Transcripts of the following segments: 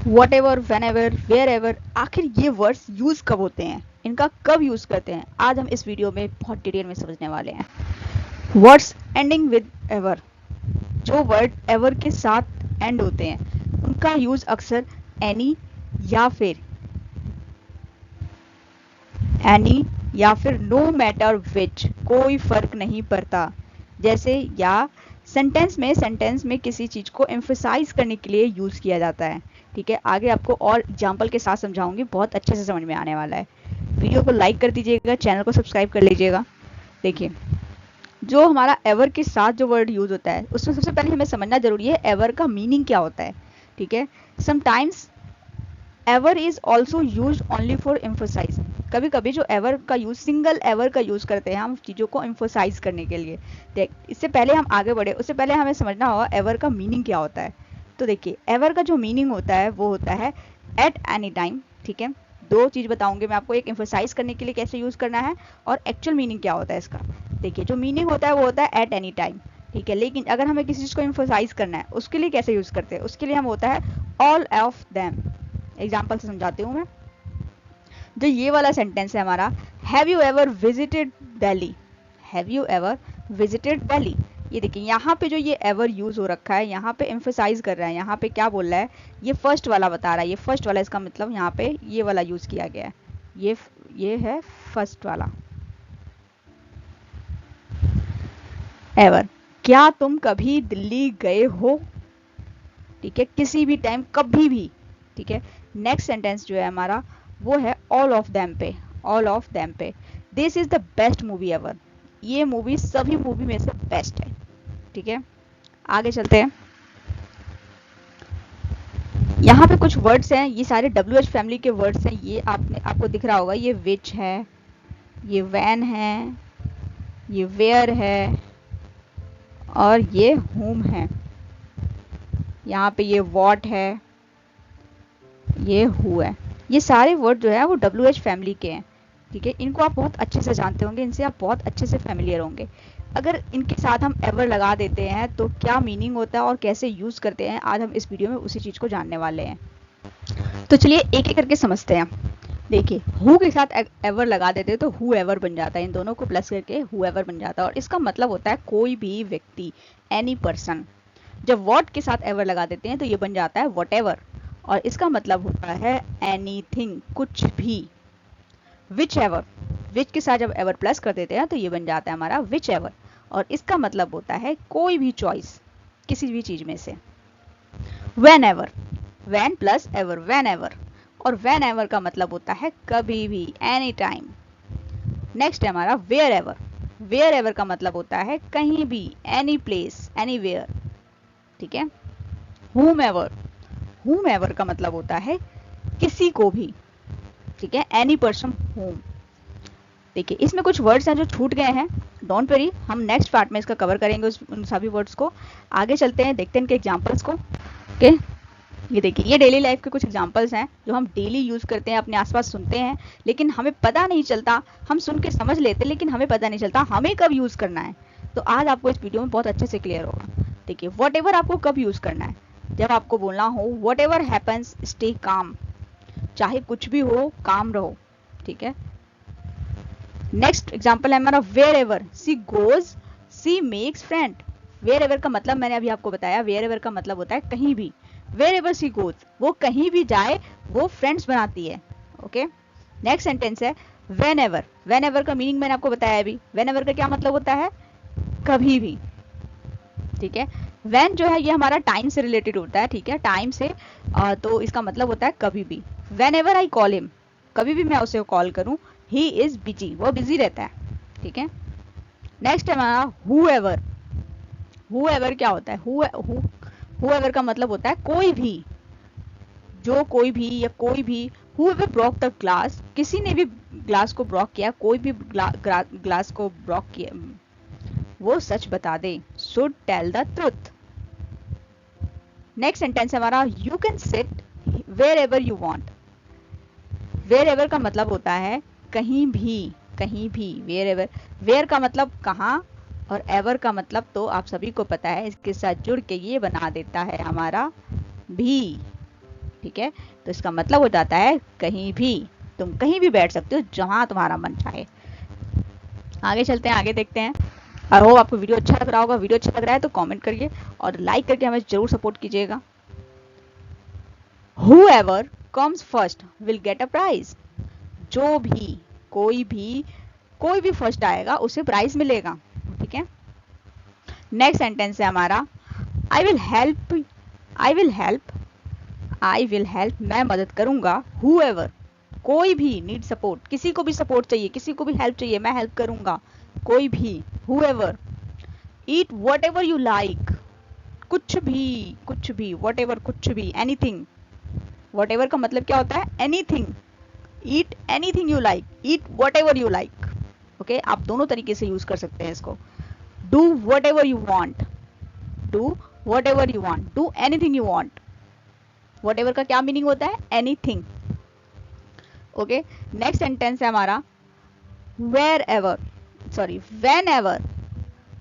What ever, when ever, where ever, आखिर ये words use कब होते हैं, इनका कब यूज करते हैं, आज हम इस वीडियो में बहुत डिटेल में समझने वाले हैं। वर्ड्स एंडिंग विद एवर, जो वर्ड एवर के साथ एंड होते हैं उनका यूज अक्सर एनी या फिर नो मैटर विच, कोई फर्क नहीं पड़ता, जैसे या सेंटेंस में किसी चीज को एम्फसाइज करने के लिए यूज किया जाता है। ठीक है, आगे आपको और एग्जाम्पल के साथ समझाऊंगी, बहुत अच्छे से समझ में आने वाला है। वीडियो को लाइक कर दीजिएगा, चैनल को सब्सक्राइब कर लीजिएगा। देखिए, जो हमारा एवर के साथ जो वर्ड यूज होता है उसमें सबसे पहले हमें समझना जरूरी है एवर का मीनिंग क्या होता है। ठीक है, sometimes ever is also use only for emphasise, कभी कभी जो एवर का यूज, सिंगल एवर का यूज करते हैं हम चीजों को एम्फोसाइज करने के लिए। देख, इससे पहले हम आगे बढ़े उससे पहले हमें समझना होगा एवर का मीनिंग क्या होता है। तो देखिए, एवर का जो मीनिंग होता है वो होता है एट एनी टाइम। ठीक है, दो चीज बताऊंगे मैं आपको, एक एम्फोसाइज करने के लिए कैसे यूज करना है और एक्चुअल मीनिंग क्या होता है इसका। देखिए, जो मीनिंग होता है वो होता है एट एनी टाइम। ठीक है, लेकिन अगर हमें किसी चीज को एम्फोसाइज करना है उसके लिए कैसे यूज करते हैं, उसके लिए हम होता है ऑल ऑफ देम। एग्जाम्पल से समझाती हूँ मैं। जो ये वाला सेंटेंस है हमारा, have you ever visited Delhi, have you ever visited Delhi, ये देखिए यहाँ पे जो ये एवर यूज हो रखा है, यहाँ पे एम्फोसाइज कर रहा है, यहाँ पे क्या बोल रहा है, ये फर्स्ट वाला बता रहा है, ये फर्स्ट वाला, इसका मतलब यहाँ पे ये वाला यूज किया गया है, ये है फर्स्ट वाला एवर। क्या तुम कभी दिल्ली गए हो? ठीक है, किसी भी टाइम, कभी भी। ठीक है, नेक्स्ट सेंटेंस जो है हमारा वो है ऑल ऑफ देम पे, ऑल ऑफ देम पे, this is the best movie ever, ये मूवी सभी मूवी में से बेस्ट है। ठीक है, आगे चलते हैं। यहाँ पे कुछ वर्ड्स हैं, ये सारे WH फैमिली के वर्ड्स हैं, ये आपको दिख रहा होगा, ये विच है, ये वैन है, ये वेयर है और ये होम है। यहाँ पे ये वॉट है, ये हु है। ये सारे वर्ड जो है वो WH फैमिली के हैं। ठीक है, इनको आप बहुत अच्छे से जानते होंगे, इनसे आप बहुत अच्छे से फैमिलियर होंगे। अगर इनके साथ हम एवर लगा देते हैं तो क्या मीनिंग होता है और कैसे यूज करते हैं, आज हम इस वीडियो में उसी चीज को जानने वाले हैं। तो चलिए एक एक करके समझते हैं। देखिए, हु के साथ एवर लगा देते हैं तो हु एवर बन जाता है, इन दोनों को प्लस करके हु एवर बन जाता है और इसका मतलब होता है कोई भी व्यक्ति, एनी पर्सन। जब वॉट के साथ एवर लगा देते हैं तो ये बन जाता है वॉट एवर और इसका मतलब होता है एनीथिंग, कुछ भी। विच एवर, विच के साथ जब एवर प्लस कर देते हैं तो ये बन जाता है हमारा विच एवर और इसका मतलब होता है कोई भी चॉइस, किसी भी चीज में से। When ever, when plus ever, when ever, और वेन एवर का मतलब होता है कभी भी, एनी टाइम। नेक्स्ट है हमारा वेयर एवर, वेयर एवर का मतलब होता है कहीं भी, एनी प्लेस, एनी वेयर। ठीक है, हुम एवर, हुम एवर का मतलब होता है किसी को भी। ठीक है, एनी पर्सन होम। देखिए, इसमें कुछ वर्ड्स हैं जो छूट गए हैं, डोंट वरी, हम नेक्स्ट पार्ट में इसका कवर करेंगे उन सभी वर्ड्स को। आगे चलते हैं, देखते हैं इनके एग्जांपल्स को। ओके, ये देखिए, ये डेली लाइफ के कुछ एग्जांपल्स हैं जो हम डेली यूज करते हैं, अपने आसपास सुनते हैं, लेकिन हमें पता नहीं चलता, हम सुन के समझ लेते हैं लेकिन हमें पता नहीं चलता हमें कब यूज करना है। तो आज आपको इस वीडियो में बहुत अच्छे से क्लियर होगा। देखिए, वॉट एवर आपको कब यूज करना है, जब आपको बोलना हो what ever happens stay calm, चाहे कुछ भी हो काम रहो। ठीक है, नेक्स्ट एग्जांपल है हमारा where ever she goes she makes friend. Where ever का मतलब मैंने अभी आपको बताया, वेयर एवर का मतलब होता है कहीं भी। वेयर एवर सी गोज, वो कहीं भी जाए वो फ्रेंड्स बनाती है। ओके, नेक्स्ट सेंटेंस है वेन एवर, वेन एवर का मीनिंग मैंने आपको बताया अभी, वेन एवर का क्या मतलब होता है, कभी भी। ठीक है, वेन जो है ये हमारा टाइम से रिलेटेड होता है। ठीक है, टाइम से, तो इसका मतलब होता है कभी भी। When ever I call him, कभी भी मैं उसे कॉल करूं, ही इज बिजी, वो बिजी रहता है। ठीक है, नेक्स्ट है हमारा हु एवर, हु एवर क्या होता है, हु एवर का मतलब होता है कोई भी, जो कोई भी या कोई भी। Who ever broke the glass, किसी ने भी ग्लास को ब्रोक किया, कोई भी ग्लास को ब्रोक किया, वो सच बता दे, should tell the truth. Next sentence हमारा you can sit where ever you want. Where ever का मतलब होता है कहीं भी, कहीं भी, वेयर एवर। वेयर का मतलब कहाँ और एवर का मतलब तो आप सभी को पता है, इसके साथ जुड़ के ये बना देता है हमारा भी। ठीक है, तो इसका मतलब हो जाता है कहीं भी, तुम कहीं भी बैठ सकते हो जहां तुम्हारा मन चाहे। आगे चलते हैं, आगे देखते हैं। आई होप आपको वीडियो अच्छा लग रहा होगा। वीडियो अच्छा लग रहा है तो कमेंट करिए और लाइक करके हमें जरूर सपोर्ट कीजिएगा। Whoever comes first will get a prize। जो भी, कोई भी फर्स्ट आएगा उसे प्राइज मिलेगा। ठीक है, नेक्स्ट सेंटेंस है हमारा I will help, I will help, I will help, मैं मदद करूंगा। Whoever, कोई भी, नीड सपोर्ट, किसी को भी सपोर्ट चाहिए, किसी को भी हेल्प चाहिए, मैं हेल्प करूंगा। कोई भी, Whoever, eat whatever you like, कुछ भी, whatever, कुछ भी, anything। whatever का मतलब क्या होता है? anything। eat anything you like, eat whatever you like। Okay, आप दोनों तरीके से यूज कर सकते हैं इसको। do whatever you want, do whatever you want, do anything you want। whatever का क्या मीनिंग होता है? anything। ओके, नेक्स्ट सेंटेंस है हमारा wherever, sorry whenever,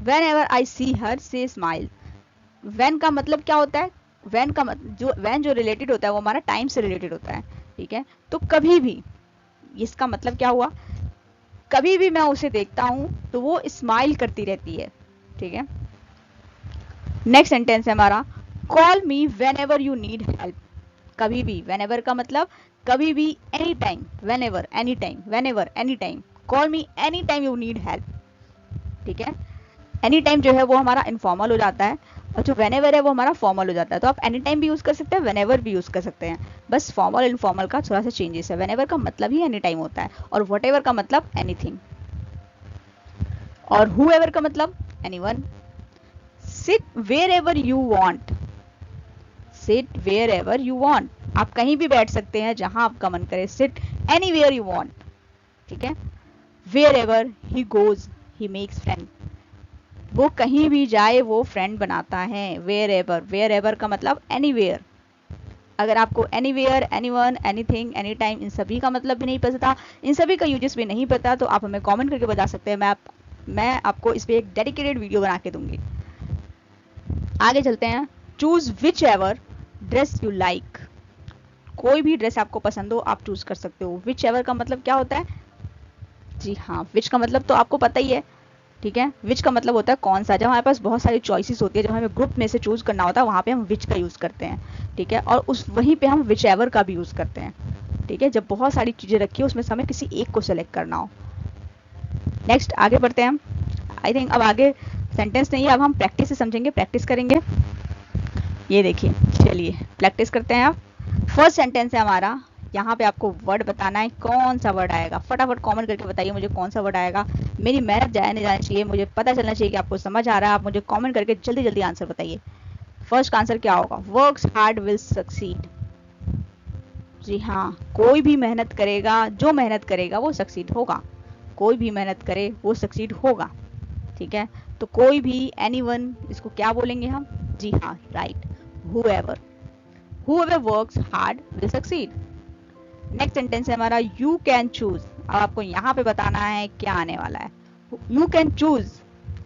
whenever I see her say smile। when का मतलब क्या होता है? when का when जो रिलेटेड होता है वो हमारा टाइम से रिलेटेड होता है। ठीक है, तो कभी भी, इसका मतलब क्या हुआ? कभी भी मैं उसे देखता हूं तो वो स्माइल करती रहती है। ठीक है, नेक्स्ट सेंटेंस है हमारा call me when ever you need help. कभी भी, वेन एवर का मतलब कभी भी, any time, when ever, any time, when ever, any time, call me any time you need help. ठीक है, एनी टाइम जो है वो हमारा इनफॉर्मल हो जाता है और जो वेन एवर है वो हमारा फॉर्मल हो जाता है। तो आप एनी टाइम भी यूज कर सकते हैं, वेन एवर भी यूज कर सकते हैं, बस फॉर्मल इनफॉर्मल का थोड़ा सा चेंजेस है। वेन एवर का मतलब ही एनी टाइम होता है और वट एवर का मतलब एनीथिंग, और हु एवर का मतलब anyone. Sit where ever you want, sit where ever you want, आप कहीं भी बैठ सकते हैं जहां आपका मन करे। Sit any where you want. ठीक है, where ever he goes he makes friend, वो कहीं भी जाए वो फ्रेंड बनाता है। वेयर एवर, वेयर एवर का मतलब एनीवेयर। अगर आपको anywhere, anyone, anything, any time, इन सभी का मतलब भी नहीं पता, इन सभी का यूजेस भी नहीं पता, तो आप हमें कमेंट करके बता सकते हैं। मैं आपको इस पे एक डेडिकेटेड वीडियो बना के दूंगी। आगे चलते हैं। Choose which ever dress you like, कोई भी ड्रेस आपको पसंद हो आप चूज कर सकते हो। विच एवर का मतलब क्या होता है? जी हाँ, विच का मतलब तो आपको पता ही है। ठीक है, विच का मतलब होता है कौन सा। जब हमारे पास बहुत सारी चॉइसेस होती है, जब हमें ग्रुप में से चूज करना होता है, वहां पे हम विच का यूज करते हैं। ठीक है, और उस वहीं पे हम विच एवर का भी यूज करते हैं। ठीक है, जब बहुत सारी चीजें रखी है उसमें से हमें किसी एक को सेलेक्ट करना हो। नेक्स्ट आगे बढ़ते हैं हम। आई थिंक अब आगे सेंटेंस नहीं है, अब हम प्रैक्टिस से समझेंगे, प्रैक्टिस करेंगे। ये देखिए, चलिए प्रैक्टिस करते हैं। अब फर्स्ट सेंटेंस है हमारा, यहाँ पे आपको वर्ड बताना है, कौन सा वर्ड आएगा। फटाफट कमेंट करके बताइए मुझे कौन सा वर्ड आएगा। मेरी मेहनत जाया नहीं जानी चाहिए, मुझे पता चलना चाहिए कि आपको समझ आ रहा है। आप मुझे कमेंट करके जल्दी जल्दी आंसर बताइए। फर्स्ट आंसर क्या होगा? Works hard will succeed. जी हाँ, कोई भी मेहनत करेगा, जो मेहनत करेगा वो सक्सीड होगा। कोई भी मेहनत करे वो सक्सीड होगा। ठीक है, तो कोई भी, एनीवन, इसको क्या बोलेंगे हम? जी हाँ, right, whoever, whoever works hard will succeed। Next sentence है हमारा यू कैन चूज। अब आपको यहाँ पे बताना है क्या आने वाला है। यू कैन चूज,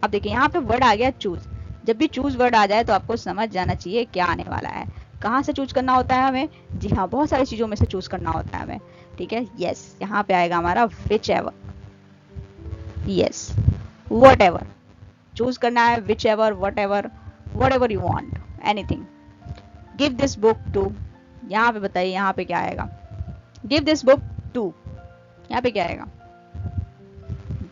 अब देखिए यहाँ पे वर्ड आ गया चूज। जब भी चूज वर्ड आ जाए तो आपको समझ जाना चाहिए क्या आने वाला है। कहाँ से चूज करना होता है हमें? जी हाँ, बहुत सारी चीजों में से चूज करना होता है हमें। ठीक है, यस, यहाँ पे आएगा हमारा which ever. Yes, what ever, choose करना है which ever, what ever you want, anything. Give this book to, यहाँ पे बताइए यहाँ पे क्या आएगा? गिव दिस बुक टू, यहाँ पे क्या आएगा?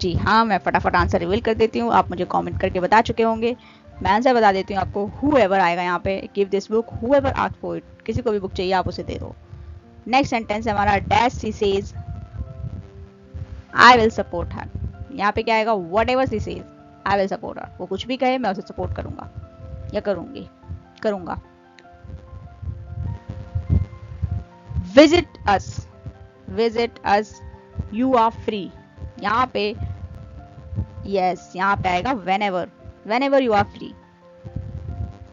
जी हाँ, मैं फटाफट आंसर रिवील कर देती हूँ, आप मुझे कमेंट करके बता चुके होंगे। मैं आंसर बता देती हूँ आपको, whoever आएगा यहाँ पे। Give this book whoever asked for it, किसी को भी बुक चाहिए आप उसे दे दो। नेक्स्ट सेंटेंस है हमारा dash she says I will support her. यहाँ पे क्या आएगा? Whatever she says I will support her, वो कुछ भी कहे मैं उसे सपोर्ट करूंगा या करूंगा। Visit us you are free. यहाँ पे यस, यहाँ पे आएगा whenever you are free।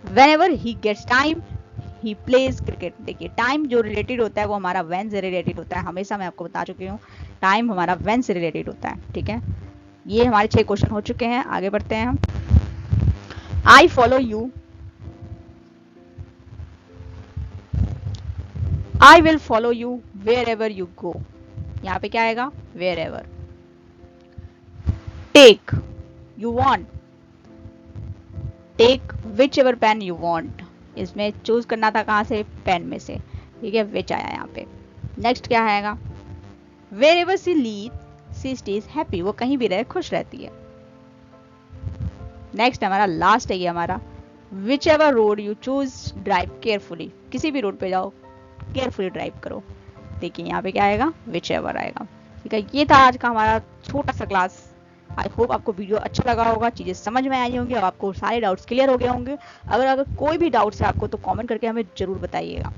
whenever he gets time he plays cricket। देखिए, टाइम जो रिलेटेड होता है वो हमारा when से रिलेटेड होता है। हमेशा मैं आपको बता चुकी हूँ, टाइम हमारा when से रिलेटेड होता है। ठीक है, ये हमारे 6 क्वेश्चन हो चुके हैं। आगे बढ़ते हैं हम। I follow you, I will follow you where ever you go, यहाँ पे क्या आएगा, where ever. Take, you want, take which ever pen you want, इसमें चूज करना था कहाँ से, पेन में से, ठीक है, विच आया यहाँ पे। नेक्स्ट क्या आएगा, where ever she lead she stage happy, वो कहीं भी रहे खुश रहती है। नेक्स्ट हमारा लास्ट है ये हमारा, which ever road you choose drive carefully, किसी भी रोड पे जाओ केयरफुली ड्राइव करो। देखिए यहाँ पे क्या आएगा, विच एवर आएगा। ठीक है, ये था आज का हमारा छोटा सा क्लास। आई होप आपको वीडियो अच्छा लगा होगा, चीज़ें समझ में आई होंगी और आपको सारे डाउट्स क्लियर हो गए होंगे। अगर कोई भी डाउट्स है आपको तो कमेंट करके हमें जरूर बताइएगा।